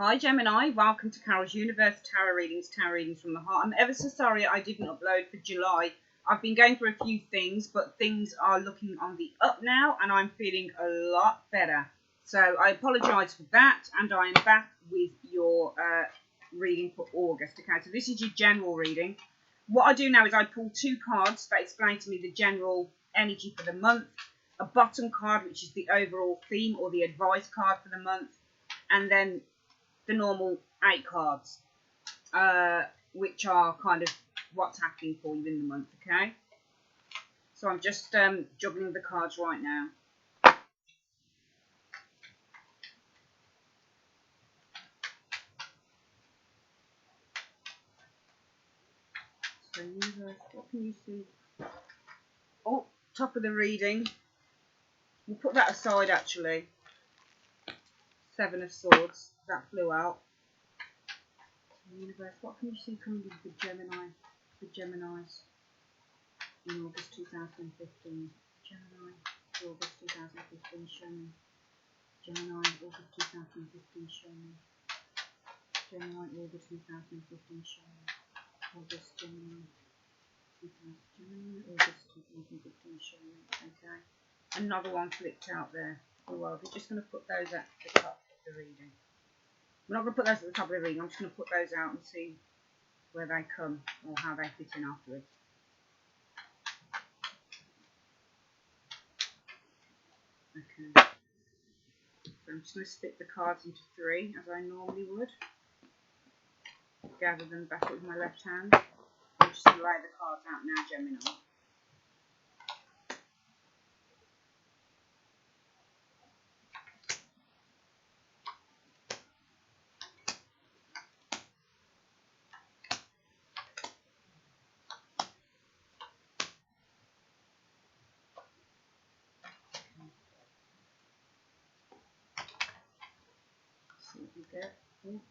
Hi Gemini, welcome to Carol's Universe Tarot Readings from the Heart. I'm ever so sorry I didn't upload for July. I've been going through a few things, but things are looking on the up now and I'm feeling a lot better. So I apologise for that, and I am back with your reading for August. Okay, so this is your general reading. What I do now is I pull two cards that explain to me the general energy for the month, a bottom card which is the overall theme or the advice card for the month, and then the normal 8 cards, which are kind of what's happening for you in the month, okay? So I'm just juggling the cards right now. So what can you see? Oh, top of the reading. We'll put that aside actually. 7 of Swords, that flew out. Universe, what can you see coming in for Gemini? For Geminis in August 2015. Gemini, August 2015, show me. Gemini, August 2015, show me. Gemini, August 2015, show me. August, Gemini, August 2015, show me. Okay. Another one flipped out there. Oh well, we're just going to put those at the top of the reading. We're not going to put those at the top of the reading. I'm just going to put those out and see where they come or how they fit in afterwards. Okay. So I'm just going to split the cards into 3 as I normally would. Gather them back with my left hand. I'm just going to lay the cards out now, Gemini. See what we get. Ooh.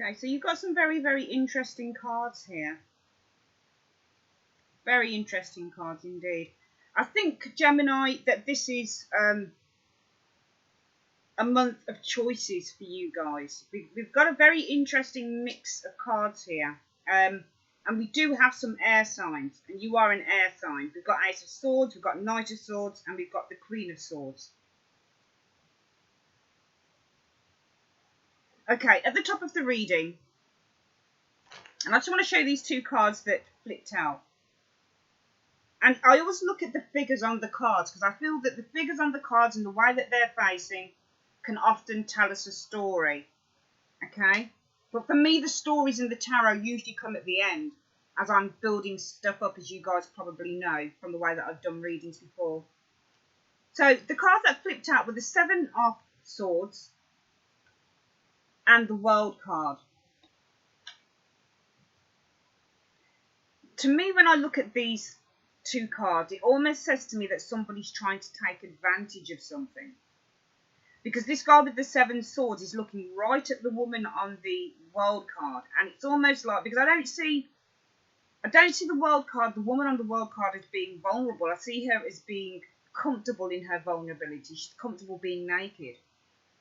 Okay, so you've got some very, very interesting cards here. Very interesting cards indeed. I think, Gemini, that this is a month of choices for you guys. We've got a very interesting mix of cards here. And we do have some air signs, and you are an air sign. We've got Ace of Swords, we've got Knight of Swords, and we've got the Queen of Swords. Okay, at the top of the reading, and I just want to show you these 2 cards that flipped out. And I always look at the figures on the cards, because I feel that the figures on the cards and the way that they're facing can often tell us a story. Okay? But for me, the stories in the tarot usually come at the end, as I'm building stuff up, as you guys probably know from the way that I've done readings before. So the cards that flipped out were the 7 of Swords and the World card. To me, when I look at these 2 cards, it almost says to me that somebody's trying to take advantage of something. Because this guy with the 7 swords is looking right at the woman on the World card. And it's almost like, because I don't see the World card, the woman on the World card as being vulnerable. I see her as being comfortable in her vulnerability. She's comfortable being naked.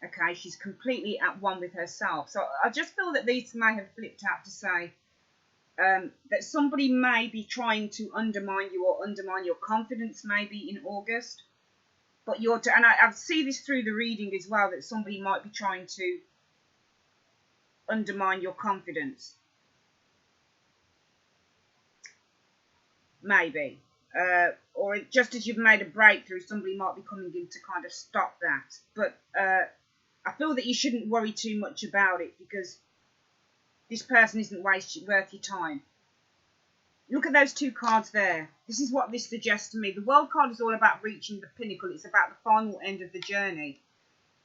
Okay, she's completely at one with herself. So I just feel that these may have flipped out to say that somebody may be trying to undermine you or undermine your confidence maybe in August. But and I see this through the reading as well, that somebody might be trying to undermine your confidence. Maybe. Or just as you've made a breakthrough, somebody might be coming in to kind of stop that. But I feel that you shouldn't worry too much about it, because This person isn't worth your time. Look at those two cards there. This is what this suggests to me. The World card is all about reaching the pinnacle. It's about the final end of the journey.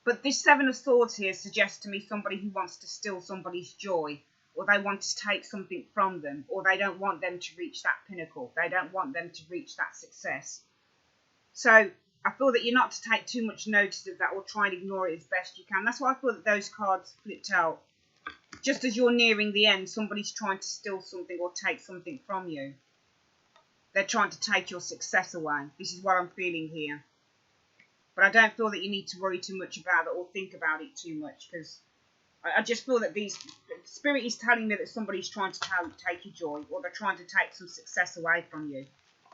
But this Seven of Swords here suggests to me somebody who wants to steal somebody's joy, or they want to take something from them, or they don't want them to reach that pinnacle. They don't want them to reach that success. So I feel that you're not to take too much notice of that or try and ignore it as best you can. That's why I feel that those cards flipped out. Just as you're nearing the end, somebody's trying to steal something or take something from you. They're trying to take your success away. This is what I'm feeling here. But I don't feel that you need to worry too much about it or think about it too much, because I just feel that Spirit is telling me that somebody's trying to take your joy, or they're trying to take some success away from you.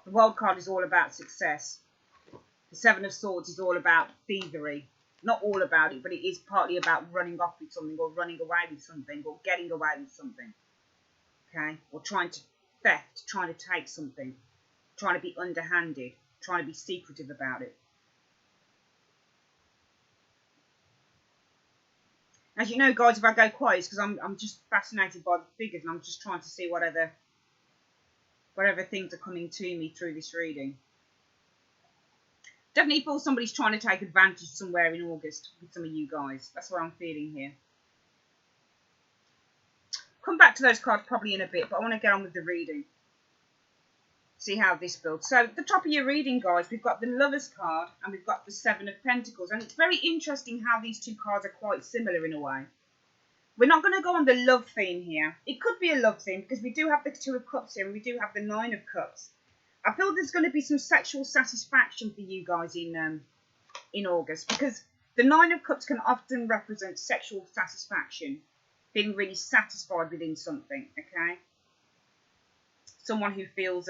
The World card is all about success. The Seven of Swords is all about thievery. Not all about it, but it is partly about running off with something, or running away with something, or getting away with something. Okay? Or trying to theft, trying to take something, trying to be underhanded, trying to be secretive about it. As you know, guys, if I go quiet, it's because I'm just fascinated by the figures, and I'm just trying to see whatever things are coming to me through this reading. Definitely feel somebody's trying to take advantage somewhere in August with some of you guys. That's what I'm feeling here. Come back to those cards probably in a bit, but I want to get on with the reading. See how this builds. So at the top of your reading, guys, we've got the Lovers card and we've got the Seven of Pentacles. And it's very interesting how these two cards are quite similar in a way. We're not going to go on the love theme here. It could be a love theme because we do have the Two of Cups here and we do have the Nine of Cups. I feel there's going to be some sexual satisfaction for you guys in August, because the Nine of Cups can often represent sexual satisfaction, feeling really satisfied within something, okay? Someone who feels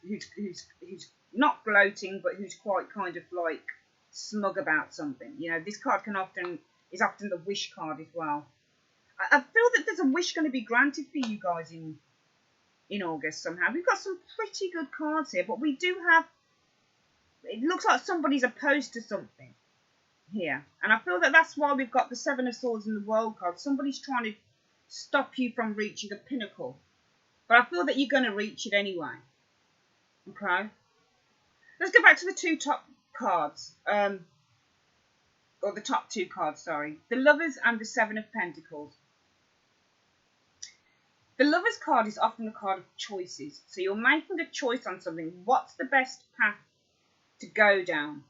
who's not gloating, but who's quite kind of like smug about something. You know, this card is often the wish card as well. I feel that there's a wish going to be granted for you guys in August somehow. We've got some pretty good cards here, but we do have, it looks like somebody's opposed to something here. And I feel that that's why we've got the Seven of Swords in the World card. Somebody's trying to stop you from reaching the pinnacle. But I feel that you're going to reach it anyway. Okay? Let's go back to the two top cards. Or the top two cards, sorry. The Lovers and the Seven of Pentacles. The Lovers card is often a card of choices. So you're making a choice on something. What's the best path to go down?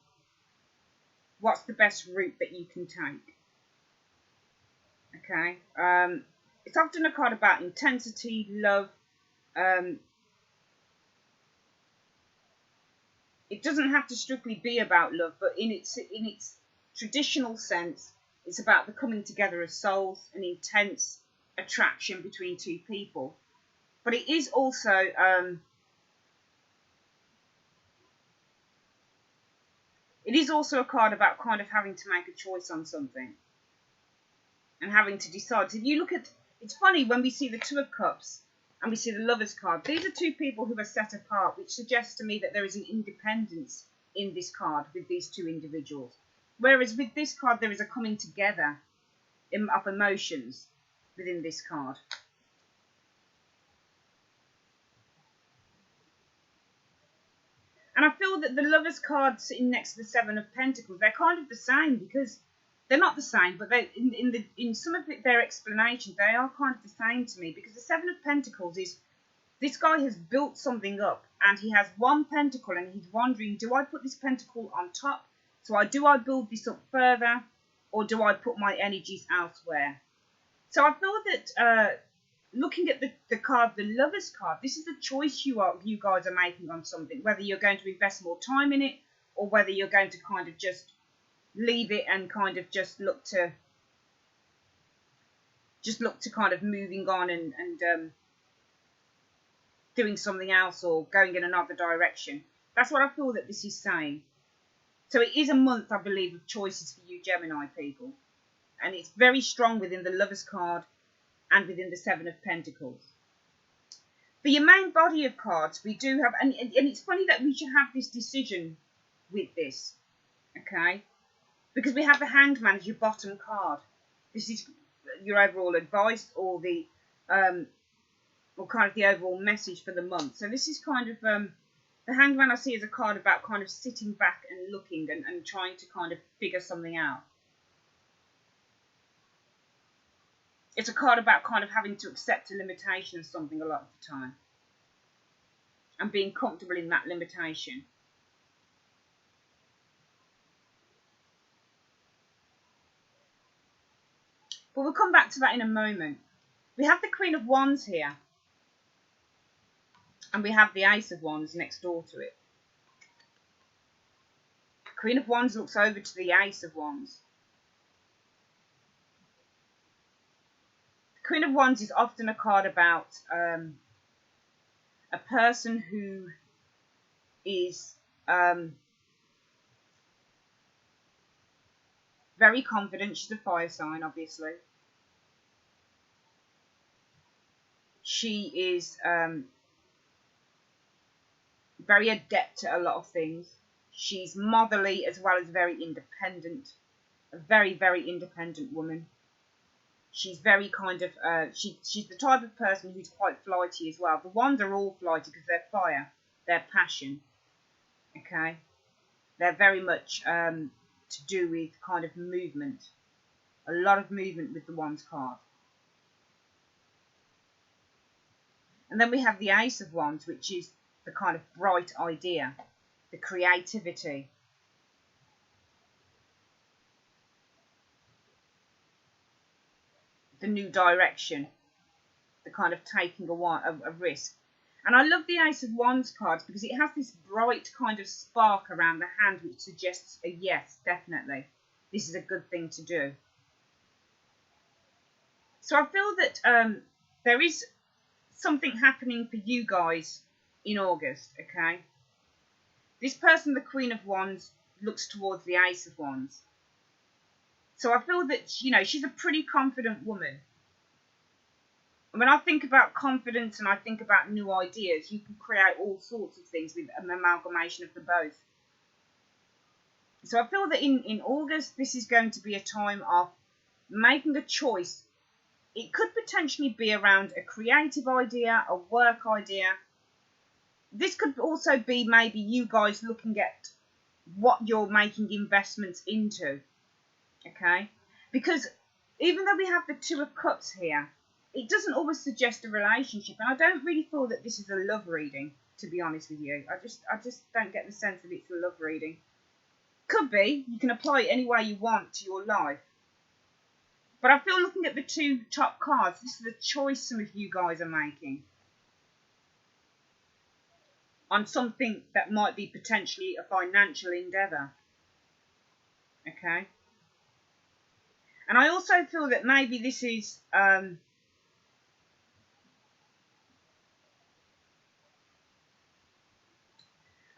What's the best route that you can take? Okay. It's often a card about intensity, love. It doesn't have to strictly be about love, but in its traditional sense, it's about the coming together of souls, an intense attraction between two people. But it is also a card about kind of having to make a choice on something and having to decide. So if you look at, it's funny when we see the Two of Cups and we see the Lovers card, these are two people who are set apart, which suggests to me that there is an independence in this card with these two individuals. Whereas with this card, there is a coming together of emotions within this card. And I feel that the Lovers card sitting next to the Seven of Pentacles, they're kind of the same, because they're not the same, but they in some of their explanations, they are kind of the same to me, because the Seven of Pentacles is, this guy has built something up and he has one pentacle and he's wondering, do I put this pentacle on top? So do I build this up further, or do I put my energies elsewhere? So I feel that looking at the card, the Lovers card, this is a choice you guys are making on something, whether you're going to invest more time in it or whether you're going to kind of just leave it and kind of just look to kind of moving on and doing something else or going in another direction. That's what I feel that this is saying. So it is a month, I believe, of choices for you Gemini people. And it's very strong within the Lovers card and within the Seven of Pentacles. For your main body of cards, we do have, and it's funny that we should have this decision with this, okay? Because we have the Hanged Man as your bottom card. This is your overall advice, or the or kind of the overall message for the month. So this is kind of the Hanged Man I see as a card about kind of sitting back and looking and trying to kind of figure something out. It's a card about kind of having to accept a limitation of something a lot of the time and being comfortable in that limitation. But we'll come back to that in a moment. We have the Queen of Wands here, and we have the Ace of Wands next door to it. Queen of Wands looks over to the Ace of Wands. Queen of Wands is often a card about a person who is very confident. She's a fire sign, obviously. She is very adept at a lot of things. She's motherly as well as very independent. A very, very independent woman. She's very kind of, she's the type of person who's quite flighty as well. The Wands are all flighty because they're fire. They're passion. Okay? They're very much to do with kind of movement. A lot of movement with the Wands card. And then we have the Ace of Wands, which is the kind of bright idea, the creativity. The new direction, the kind of taking a risk. And I love the Ace of Wands cards because it has this bright kind of spark around the hand which suggests a yes, definitely. This is a good thing to do. So I feel that there is something happening for you guys in August, okay? This person, the Queen of Wands, looks towards the Ace of Wands. So I feel that, you know, she's a pretty confident woman. And when I think about confidence and I think about new ideas, you can create all sorts of things with an amalgamation of the both. So I feel that in August, this is going to be a time of making a choice. It could potentially be around a creative idea, a work idea. This could also be maybe you guys looking at what you're making investments into. Okay, because even though we have the Two of Cups here, it doesn't always suggest a relationship, and I don't really feel that this is a love reading, to be honest with you. I just don't get the sense that it's a love reading. Could be. You can apply it any way you want to your life. But I feel looking at the two top cards, this is a choice some of you guys are making on something that might be potentially a financial endeavour. Okay. And I also feel that maybe this is I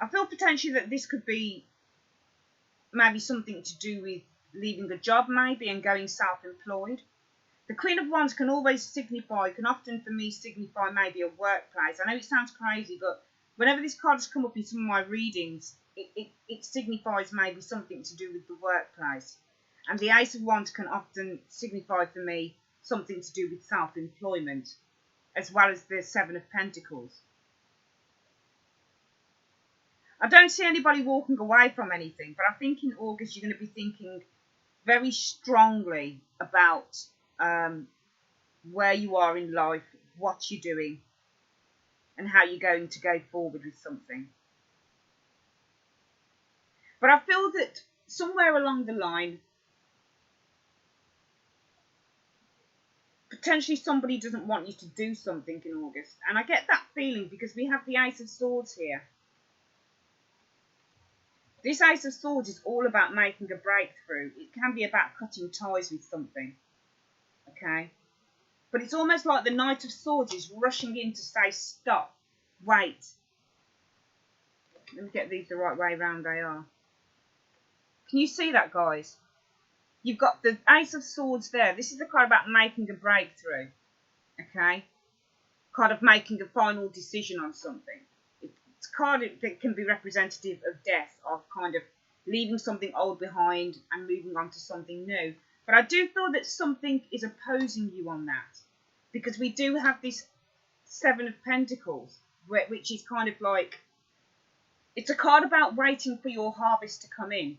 feel potentially that this could be maybe something to do with leaving a job maybe and going self-employed. The Queen of Wands can always signify, can often for me signify maybe a workplace. I know it sounds crazy, but whenever this card has come up in some of my readings, it signifies maybe something to do with the workplace. And the Ace of Wands can often signify for me something to do with self-employment, as well as the Seven of Pentacles. I don't see anybody walking away from anything, but I think in August you're going to be thinking very strongly about where you are in life, what you're doing, and how you're going to go forward with something. But I feel that somewhere along the line, potentially somebody doesn't want you to do something in August. And I get that feeling because we have the Ace of Swords here. This Ace of Swords is all about making a breakthrough. It can be about cutting ties with something. Okay? But it's almost like the Knight of Swords is rushing in to say, stop, wait. Let me get these the right way around they are. Can you see that, guys? You've got the Ace of Swords there. This is the card about making a breakthrough. Okay? Kind of making a final decision on something. It's a card that can be representative of death, of kind of leaving something old behind and moving on to something new. But I do feel that something is opposing you on that, because we do have this Seven of Pentacles, which is kind of like, it's a card about waiting for your harvest to come in.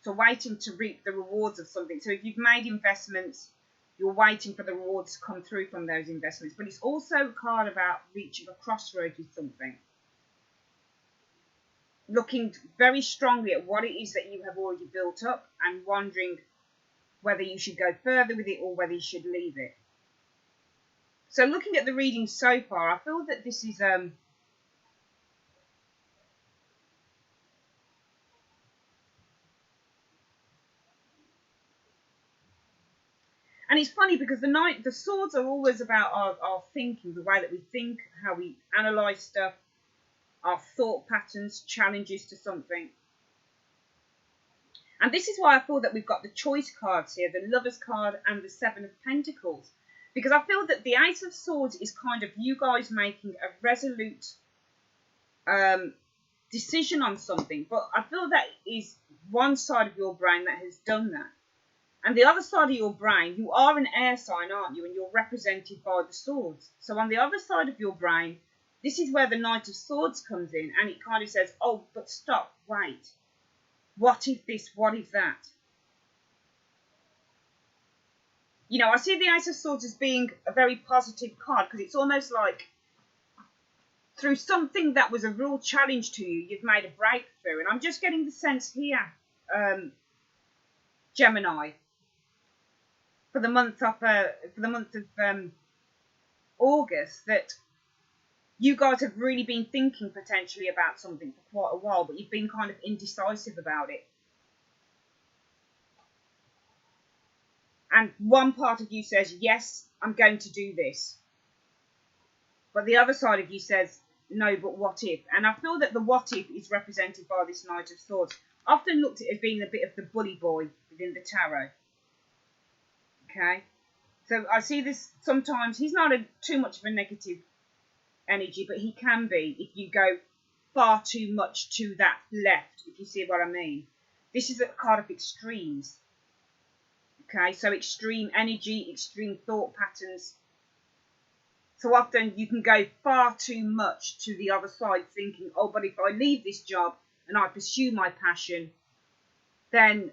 So waiting to reap the rewards of something. So if you've made investments, you're waiting for the rewards to come through from those investments. But it's also a card about reaching a crossroads with something. Looking very strongly at what it is that you have already built up and wondering whether you should go further with it or whether you should leave it. So looking at the reading so far, I feel that this is and it's funny because the swords are always about our thinking, the way that we think, how we analyse stuff, our thought patterns, challenges to something. And this is why I feel that we've got the choice cards here, the Lovers card and the Seven of Pentacles. Because I feel that the Ace of Swords is kind of you guys making a resolute decision on something. But I feel that is one side of your brain that has done that. And the other side of your brain, you are an air sign, aren't you? And you're represented by the swords. So on the other side of your brain, this is where the Knight of Swords comes in. And it kind of says, oh, but stop, wait. What if this? What if that? You know, I see the Ace of Swords as being a very positive card because it's almost like through something that was a real challenge to you, you've made a breakthrough. And I'm just getting the sense here, Gemini, for the month of August, that you guys have really been thinking potentially about something for quite a while, but you've been kind of indecisive about it. And one part of you says, yes, I'm going to do this. But the other side of you says, no, but what if? And I feel that the what if is represented by this Knight of Swords. Often looked at as being a bit of the bully boy within the tarot. Okay? So I see this sometimes, he's not too much of a negative energy, but he can be if you go far too much to that left, if you see what I mean. This is a card of extremes. Okay, so extreme energy, extreme thought patterns. So often you can go far too much to the other side thinking, oh, but if I leave this job and I pursue my passion, then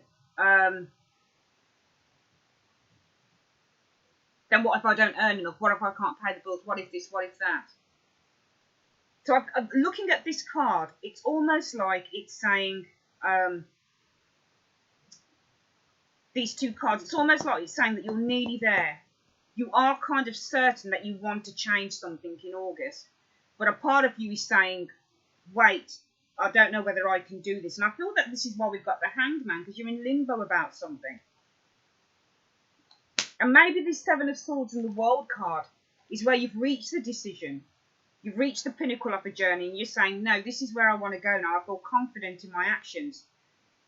what if I don't earn enough? What if I can't pay the bills? What if this? What if that? So looking at this card, it's almost like it's saying, these two cards, it's almost like it's saying that you're nearly there. You are kind of certain that you want to change something in August. But a part of you is saying, wait, I don't know whether I can do this. And I feel that this is why we've got the Hanged Man, because you're in limbo about something. And maybe this Seven of Swords and the World card is where you've reached the decision. You've reached the pinnacle of a journey and you're saying, no, this is where I want to go now. I feel confident in my actions.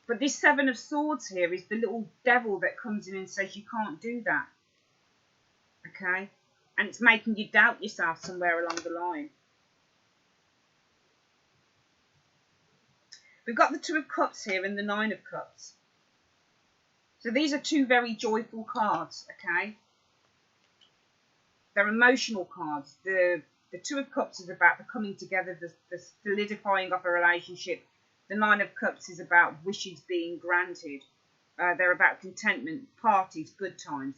But this Seven of Swords here is the little devil that comes in and says you can't do that. Okay? And it's making you doubt yourself somewhere along the line. We've got the Two of Cups here and the Nine of Cups. So these are two very joyful cards, okay? They're emotional cards. The Two of Cups is about the coming together, the solidifying of a relationship. The Nine of Cups is about wishes being granted. They're about contentment, parties, good times.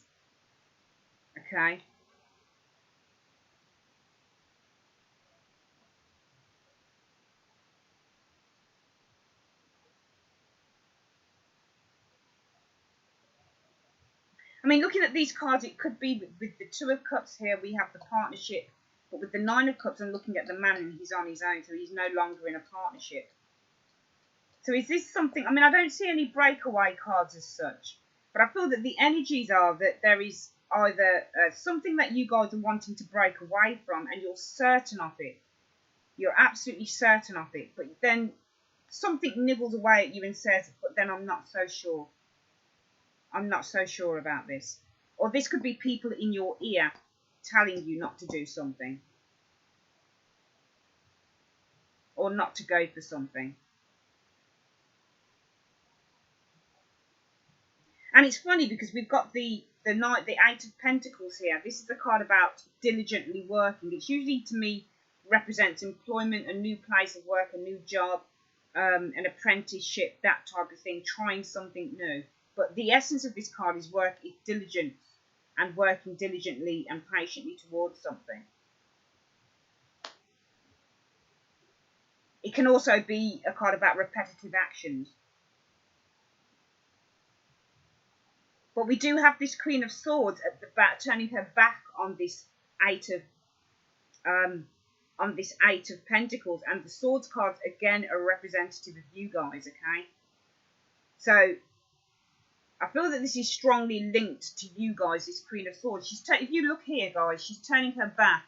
Okay? I mean, looking at these cards, it could be with the Two of Cups here, we have the partnership. But with the Nine of Cups, I'm looking at the man and he's on his own, so he's no longer in a partnership. So is this something, I mean, I don't see any breakaway cards as such, but I feel that the energies are that there is either something that you guys are wanting to break away from and you're certain of it. You're absolutely certain of it, but then something nibbles away at you and says, but then I'm not so sure. I'm not so sure about this. Or this could be people in your ear telling you not to do something. Or not to go for something. And it's funny because we've got the Eight of Pentacles here. This is the card about diligently working. It's usually, to me, represents employment, a new place of work, a new job, an apprenticeship, that type of thing, trying something new. But the essence of this card is diligence, and working diligently and patiently towards something. It can also be a card about repetitive actions. But we do have this Queen of Swords at the back, turning her back on this Eight of Pentacles, and the Swords cards again are representative of you guys. Okay, so I feel that this is strongly linked to you guys. This Queen of Swords. If you look here, guys, she's turning her back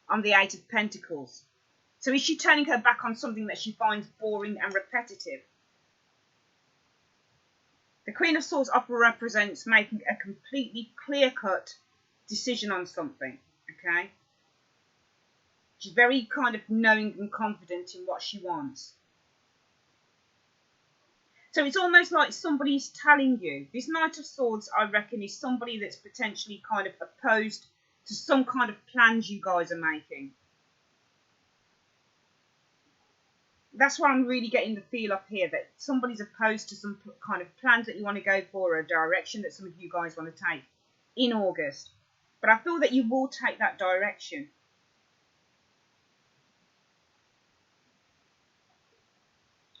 on the Eight of Pentacles. So is she turning her back on something that she finds boring and repetitive? The Queen of Swords often represents making a completely clear-cut decision on something, okay? She's very kind of knowing and confident in what she wants. So it's almost like somebody's telling you. This Knight of Swords, I reckon, is somebody that's potentially kind of opposed to some kind of plans you guys are making. That's what I'm really getting the feel of here, that somebody's opposed to some kind of plans that you want to go for, or a direction that some of you guys want to take in August. But I feel that you will take that direction.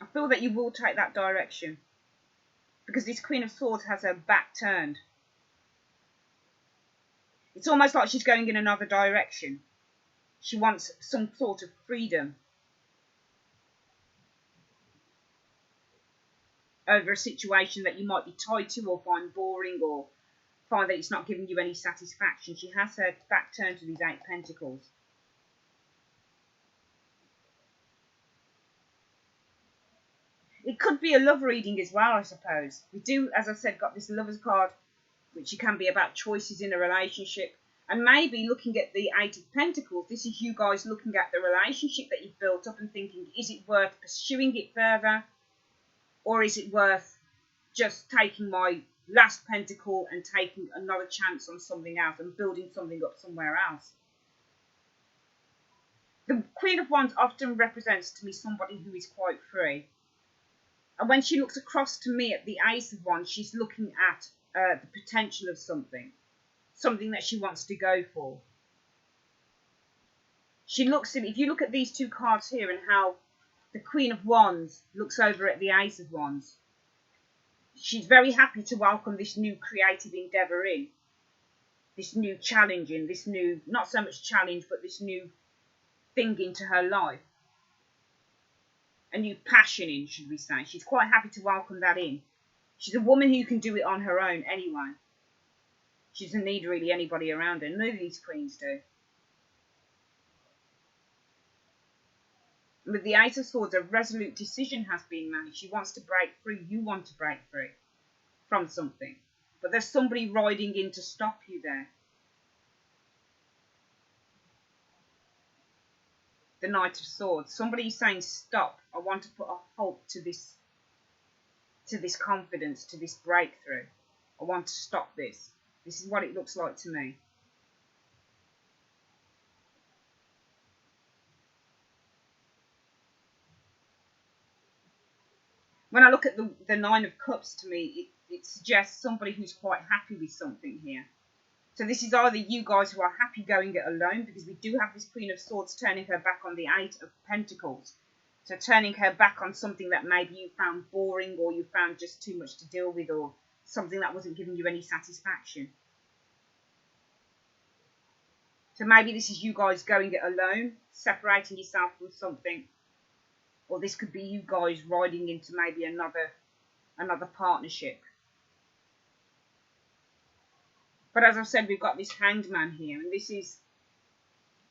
I feel that you will take that direction. Because this Queen of Swords has her back turned. It's almost like she's going in another direction. She wants some sort of freedom over a situation that you might be tied to or find boring, or find that it's not giving you any satisfaction. She has her back turned to these Eight Pentacles. It could be a love reading as well, I suppose. We do, as I said, got this Lover's card, which can be about choices in a relationship. And maybe looking at the Eight of Pentacles, this is you guys looking at the relationship that you've built up and thinking, is it worth pursuing it further? Or is it worth just taking my last pentacle and taking another chance on something else and building something up somewhere else? The Queen of Wands often represents to me somebody who is quite free. And when she looks across to me at the Ace of Wands, she's looking at the potential of something that she wants to go for. She looks at, if you look at these two cards here and how the Queen of Wands looks over at the Ace of Wands, she's very happy to welcome this new creative endeavour in, this new challenge in, this new, not so much challenge, but this new thing into her life. A new passion in, should we say. She's quite happy to welcome that in. She's a woman who can do it on her own anyway. She doesn't need really anybody around her. None of these queens do. With the Ace of Swords, a resolute decision has been made. She wants to break free. You want to break free from something. But there's somebody riding in to stop you there. The Knight of Swords. Somebody is saying, stop. I want to put a halt to this confidence, to this breakthrough. I want to stop this. This is what it looks like to me. When I look at the Nine of Cups, to me, it suggests somebody who's quite happy with something here. So this is either you guys who are happy going it alone, because we do have this Queen of Swords turning her back on the Eight of Pentacles. So turning her back on something that maybe you found boring, or you found just too much to deal with, or something that wasn't giving you any satisfaction. So maybe this is you guys going it alone, separating yourself from something. Or this could be you guys riding into maybe another partnership. But as I've said, we've got this Hanged Man here, and this is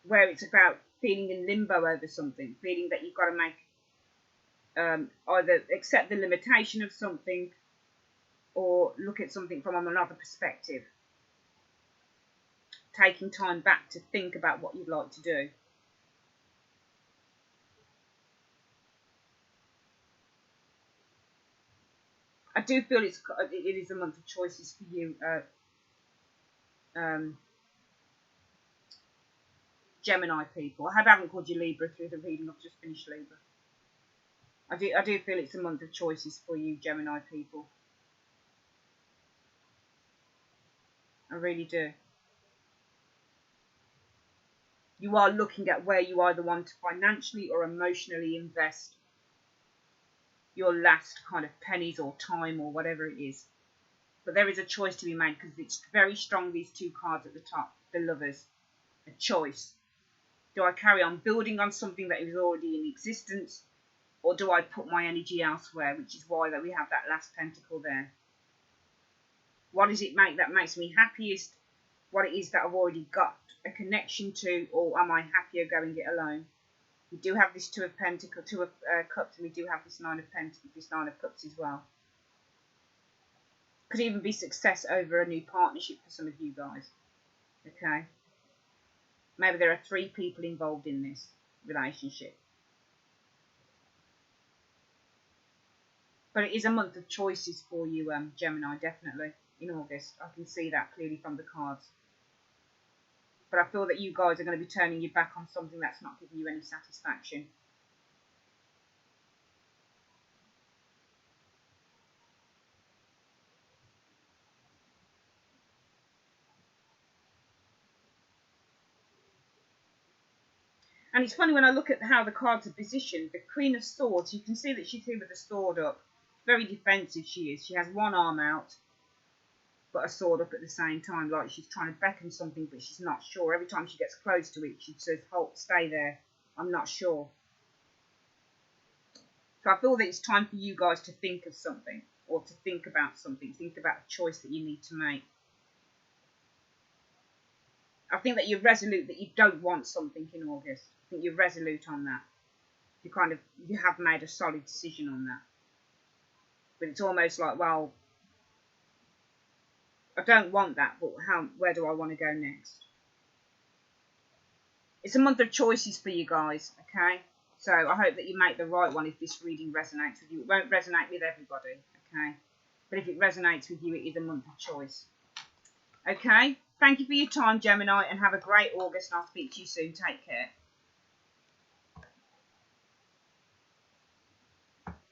where it's about feeling in limbo over something, feeling that you've got to make either accept the limitation of something or look at something from another perspective. Taking time back to think about what you'd like to do. I do feel it is a month of choices for you, Gemini people. I haven't called you Libra through the reading. I've just finished Libra. I do feel it's a month of choices for you, Gemini people. I really do. You are looking at where you either want to financially or emotionally invest your last kind of pennies or time or whatever it is. But there is a choice to be made because it's very strong, these two cards at the top, the Lovers. A choice. Do I carry on building on something that is already in existence, or do I put my energy elsewhere, which is why that we have that last pentacle there. What does it make that makes me happiest? What it is that I've already got a connection to, or am I happier going it alone? We do have this Two of Pentacles, Two of Cups, and we do have this Nine of Pentacles, this Nine of Cups as well. Could even be success over a new partnership for some of you guys. Okay. Maybe there are 3 people involved in this relationship. But it is a month of choices for you, Gemini, definitely, in August. I can see that clearly from the cards. But I feel that you guys are going to be turning your back on something that's not giving you any satisfaction. And it's funny when I look at how the cards are positioned. The Queen of Swords, you can see that she's here with a sword up. Very defensive she is. She has one arm out, but a sword up at the same time, like she's trying to beckon something, but she's not sure. Every time she gets close to it, she says, "Halt, stay there. I'm not sure." So I feel that it's time for you guys to think of something, or to think about something. Think about a choice that you need to make. I think that you're resolute that you don't want something in August. I think you're resolute on that. You have made a solid decision on that. But it's almost like, well, I don't want that, but where do I want to go next? It's a month of choices for you guys, okay? So I hope that you make the right one if this reading resonates with you. It won't resonate with everybody, okay? But if it resonates with you, it is a month of choice. Okay? Thank you for your time, Gemini, and have a great August, and I'll speak to you soon. Take care.